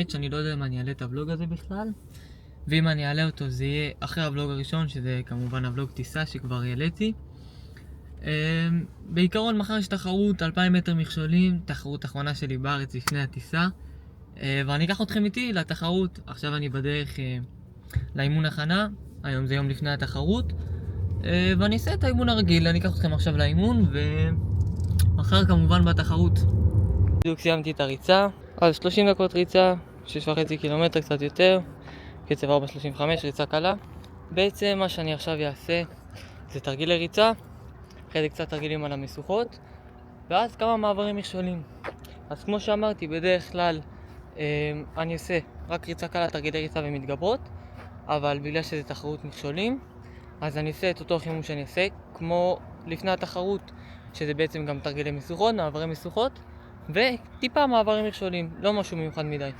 האמת שאני לא יודע אם אני אעלה את הוולוג הזה בכלל, ואם אני אעלה אותו זה יהיה אחרי הוולוג הראשון, שזה כמובן הוולוג טיסה שכבר העליתי. בעיקרון מחר יש תחרות 2,000 מטר מכשולים, תחרות אחרונה שלי בארץ לפני הטיסה, ואני אקח אתכם איתי לתחרות. עכשיו אני בדרך לאימון הכנה, היום זה יום לפני התחרות, ואני אעשה את האימון הרגיל. אני אקח אתכם עכשיו לאימון ומחר כמובן בתחרות. בדיוק סיימתי את הריצה, אז 30 דקות ריצה, 6.5 קילומטר, קצת יותר, קצב 4.35, ריצה קלה. בעצם מה שאני עכשיו אעשה זה תרגילי ריצה, אחרי זה קצת תרגילים על המשוכות, ואז כמה מעברים מכשולים. אז כמו שאמרתי, בדרך כלל אני אעשה רק ריצה קלה, תרגילי ריצה ומתגברות, אבל בגלל שזה תחרות מכשולים, אז אני אעשה את אותו חימום שאני אעשה כמו לפני התחרות, שזה בעצם גם תרגילי משוכות, מעברי משוכות, וטיפה מעברים מכשולים, לא משהו מיוחד מדי.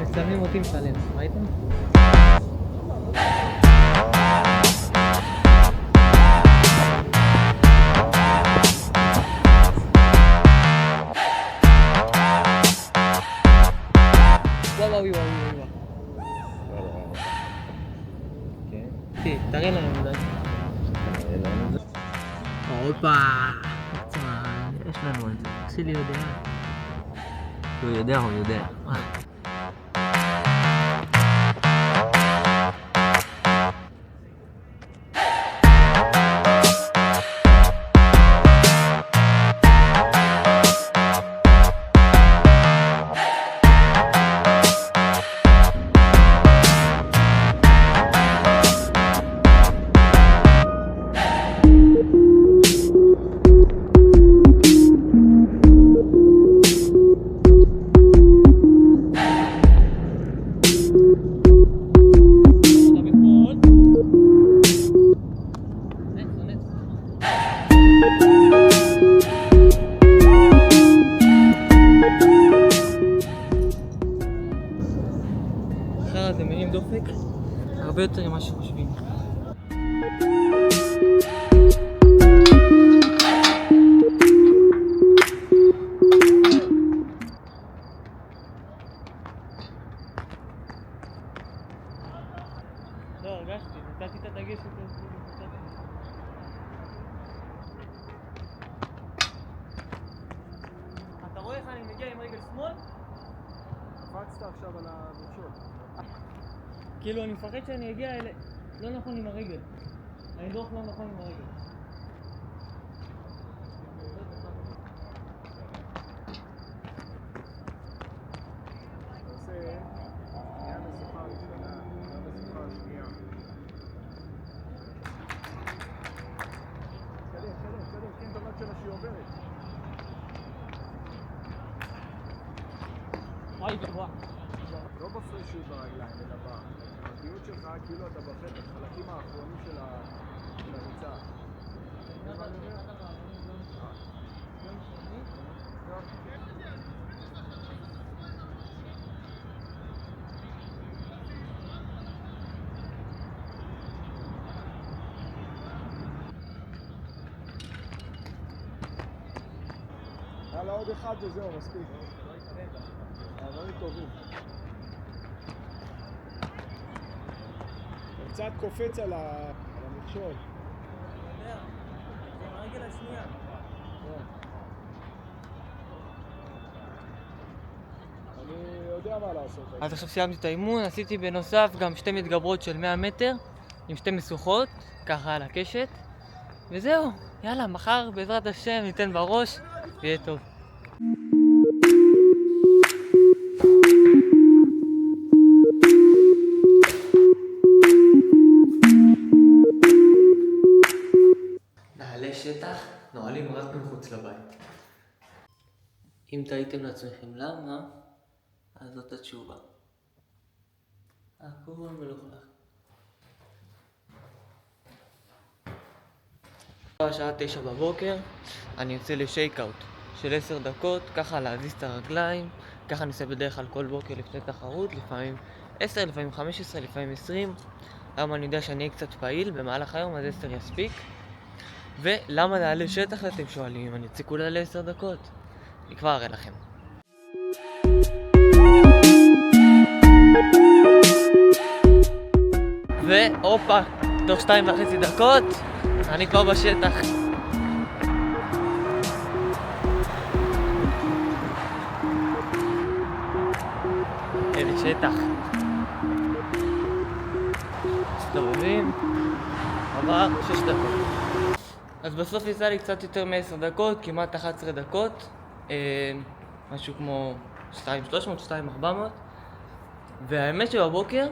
מצלמים אותי משלם, ראיתם? וואו. תראה לנו אולי. הופה! יש לנו את זה. סילי יודע. הוא יודע. אחר זה מרים דופק הרבה יותר ממה שחושבים. לא, הרגשתי, נתתי את הדגש יותר. אתה רואה איך אני מגיע עם רגל שמאל? קפצת עכשיו על המכשול. כאילו אני מפחד שאני אגיע אלה... לא נכון עם הרגל. ההדרוך לא נכון עם הרגל. אתה עושה יד השוחה הראשונה, יד השוחה השנייה. קדם, כן, תמד שלה שהיא עוברת. וואי, גבוה. לא בפרשות ברגליים, אלא בבקיאות שלך, כאילו אתה בחטא, החלקים האחרונים של הריצה. יאללה, עוד אחד וזהו, מספיק. דברים טובים. קצת קופץ על המכשול. זה הרגל השנייה. אני יודע מה לעשות. אז עכשיו סיימתי את האימון, עשיתי בנוסף גם 2 מתגברות של 100 מטר עם 2 משוכות, ככה על הקשת, וזהו, יאללה, מחר בעזרת השם ניתן בראש ויהיה טוב. נעלי שטח נועלים רק מחוץ לבית. אם תהיתם לעצמכם למה, אז זאת התשובה. הכל מלוכלך. השעה 9 בבוקר, אני יוצא לשייקאוט של 10 דקות, ככה להזיז את הרגליים, ככה אני עושה בדרך כלל כל בוקר לפני תחרות, לפעמים 10, לפעמים 15, לפעמים 20. היום אני יודע שאני אהיה קצת פעיל במהלך היום, אז 10 יספיק. ולמה נעלה שטח אתם שואלים, אם אני יוצא כולה ל10 דקות? אני כבר אראה לכם. והופה, תוך 2.5 דקות, אני כבר בשטח. איזה שטח. מסתובבים, עבר 6 דקות. אז בסוף יצא לי קצת יותר מ10 דקות, כמעט 11 דקות. משהו כמו 2,300, 2,400. והאמת שבבוקר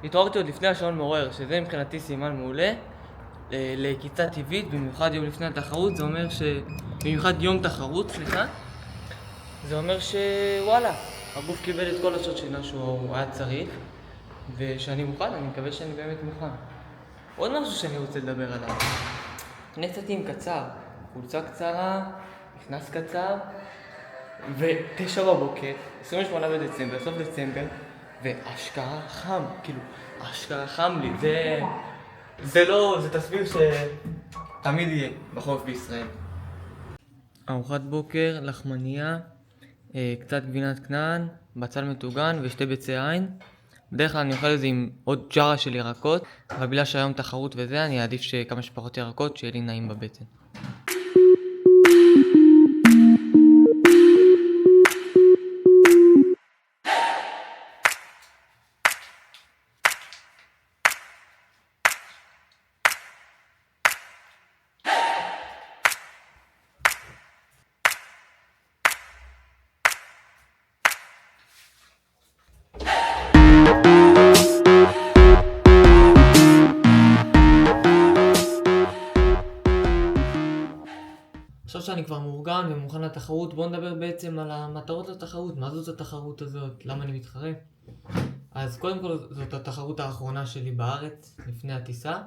התעוררתי עוד לפני השעון מעורר, שזה מבחינתי סימן מעולה לקיצה טבעית, במיוחד יום לפני התחרות. זה אומר במיוחד יום תחרות, זה אומר שוואלה, הגוף קיבל את כל השעות שינה שהוא היה צריך, ושאני מוכן, אני מקווה שאני באמת מוכן. עוד משהו שאני רוצה לדבר עליו. אני יצאתי עם קצר, חולצה קצרה, נכנס קצר, ו9 בבוקר, 28 בדצמבר, סוף דצמבר, ואשכרה חם, כאילו, אשכרה חם לי, זה תסביר שתמיד יהיה בחורף בישראל. ארוחת בוקר, לחמניה, קצת גבינת כנען, בצל מטוגן ושתי ביצי עין. בדרך כלל אני אוכל את זה עם עוד ג'רה של ירקות, אבל בגלל שהיום תחרות וזה, אני אעדיף שכמה שפחות ירקות, שיהיה לי נעים בבטן. עכשיו שאני כבר מאורגן ומוכן לתחרות, בואו נדבר בעצם על המטרות לתחרות. מה זאת התחרות הזאת? למה אני מתחרה? אז קודם כל זאת התחרות האחרונה שלי בארץ לפני הטיסה,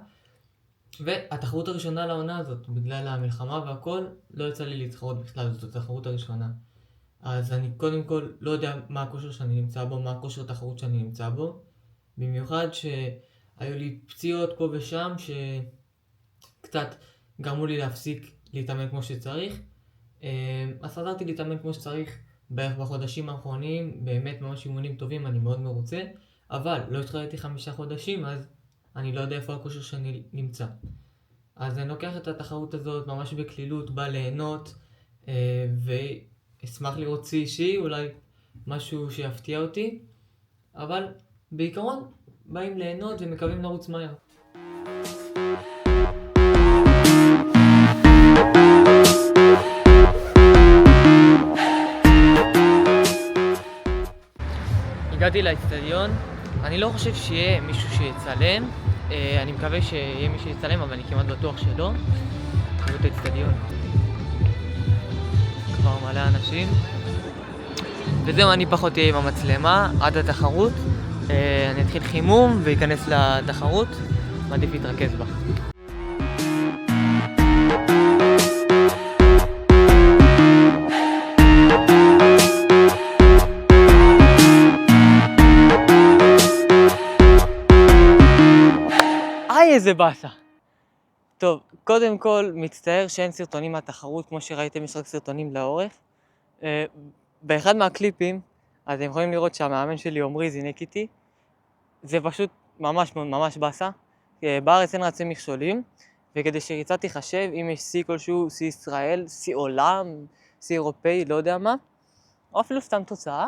והתחרות הראשונה לעונה הזאת. בגלל המלחמה והכל לא יצא לי להתחרות בכלל, זאת התחרות הראשונה. אז אני קודם כל לא יודע מה הכושר שאני נמצא בו, מה הכושר התחרות שאני נמצא בו, במיוחד שהיו לי פציעות פה ושם שקצת גרמו לי להפסיק להתאמן כמו שצריך. אז חזרתי להתאמן כמו שצריך בערך בחודשים האחרונים, באמת ממש אימונים טובים, אני מאוד מרוצה, אבל לא התחלתי 5 חודשים, אז אני לא יודע איפה הכושר שאני נמצא. אז אני לוקח את התחרות הזאת ממש בקלילות, בא ליהנות, ואשמח לראות צי אישי, אולי משהו שיפתיע אותי, אבל בעיקרון באים ליהנות ומקווים לרוץ מהר. הגעתי לאצטדיון, אני לא חושב שיהיה מישהו שיצלם, אני מקווה שיהיה מישהו שיצלם, אבל אני כמעט בטוח שלא. תראו את האצטדיון, כבר מלא אנשים, וזהו, אני פחות אהיה עם המצלמה עד התחרות. אני אתחיל חימום ואכנס לתחרות, מעדיף להתרכז בה. איזה באסה. טוב, קודם כל מצטער שאין סרטונים מהתחרות, כמו שראיתם יש רק סרטונים לאורך. באחד מהקליפים, אז אתם יכולים לראות שהמאמן שלי עומרי זינק איתי. זה פשוט ממש באסה. בארץ אין רצי מכשולים, וכדי שריצה תיחשב, אם יש שיא כלשהו, שיא ישראל, שיא עולם, שיא אירופאי, לא יודע מה, או אפילו סתם תוצאה,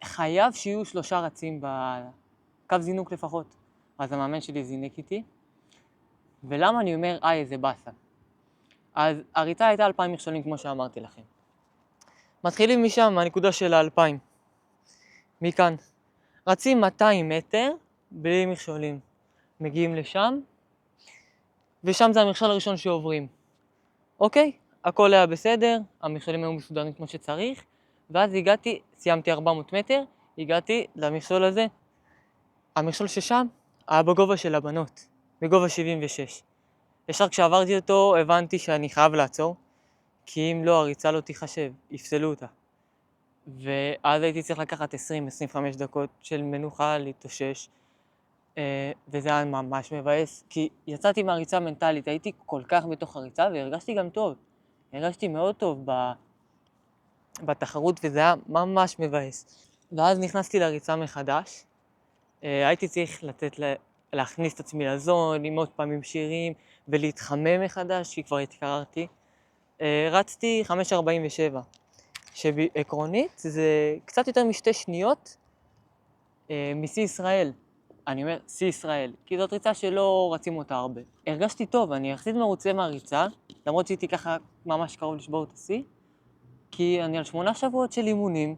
חייב שיהיו 3 רצים בקו זינוק לפחות. אז המאמן שלי זינק איתי. ולמה אני אומר, איזה באסה? אז הריצה הייתה 2,000 מכשולים כמו שאמרתי לכם. מתחילים משם, מהנקודה של 2,000. מכאן. רצים 200 מטר בלי מכשולים. מגיעים לשם, ושם זה המכשול הראשון שעוברים. אוקיי? הכל היה בסדר, המכשולים היו מסודרים כמו שצריך, ואז סיימתי 400 מטר, הגעתי למכשול הזה. המכשול ששם היה בגובה של הבנות, בגובה 76. ישר כשעברתי אותו הבנתי שאני חייב לעצור, כי אם לא הריצה לא תיחשב, יפסלו אותה. ואז הייתי צריך לקחת 20-25 דקות של מנוחה להתאושש, וזה היה ממש מבאס, כי יצאתי מהריצה מנטלית, הייתי כל כך בתוך הריצה והרגשתי גם טוב. הרגשתי מאוד טוב בתחרות וזה היה ממש מבאס. ואז נכנסתי לריצה מחדש, הייתי צריך להכניס את עצמי לזון, עם עוד פעמים שירים ולהתחמם מחדש, כי כבר התקררתי. רצתי 5:47, שעקרונית זה קצת יותר מ2 שניות משיא ישראל. אני אומר שיא ישראל, כי זאת ריצה שלא רצים אותה הרבה. הרגשתי טוב, אני יחסית מרוצה מהריצה, למרות שהייתי ככה ממש קרוב לשבור את השיא, כי אני על 8 שבועות של אימונים,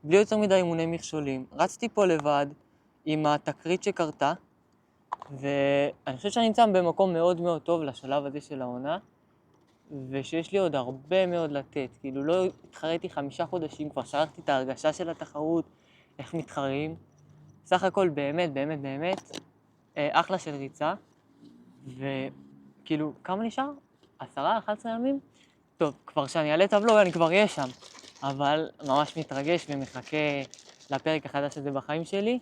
בלי יותר מדי אימוני מכשולים. רצתי פה לבד עם התקרית שקרתה, ואני חושב שאני נמצא במקום מאוד מאוד טוב לשלב הזה של העונה, ושיש לי עוד הרבה מאוד לתת. כאילו לא התחרתי 5 חודשים, כבר שכחתי את ההרגשה של התחרות, איך מתחרים. סך הכל באמת, באמת, באמת, אחלה של ריצה. וכאילו, כמה נשאר? 10-11 ימים? טוב, כבר שאני אעלה טבלו, אני כבר אהיה שם. אבל ממש מתרגש ומחכה לפרק החדש הזה בחיים שלי.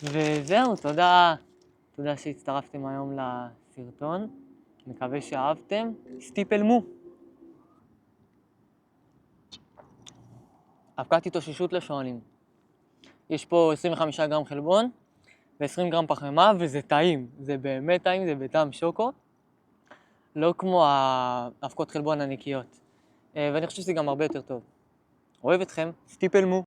וזהו, תודה שהצטרפתם היום לסרטון. מקווה שאהבתם. סטיפלמו. אבקת התאוששות לשואלים. יש פה 25 גרם חלבון ו20 גרם פחמימה, וזה טעים. זה באמת טעים, זה בטעם שוקו. לא כמו האבקות חלבון הנקיות. ואני חושב שזה גם הרבה יותר טוב. אוהב אתכם, סטיפלמו.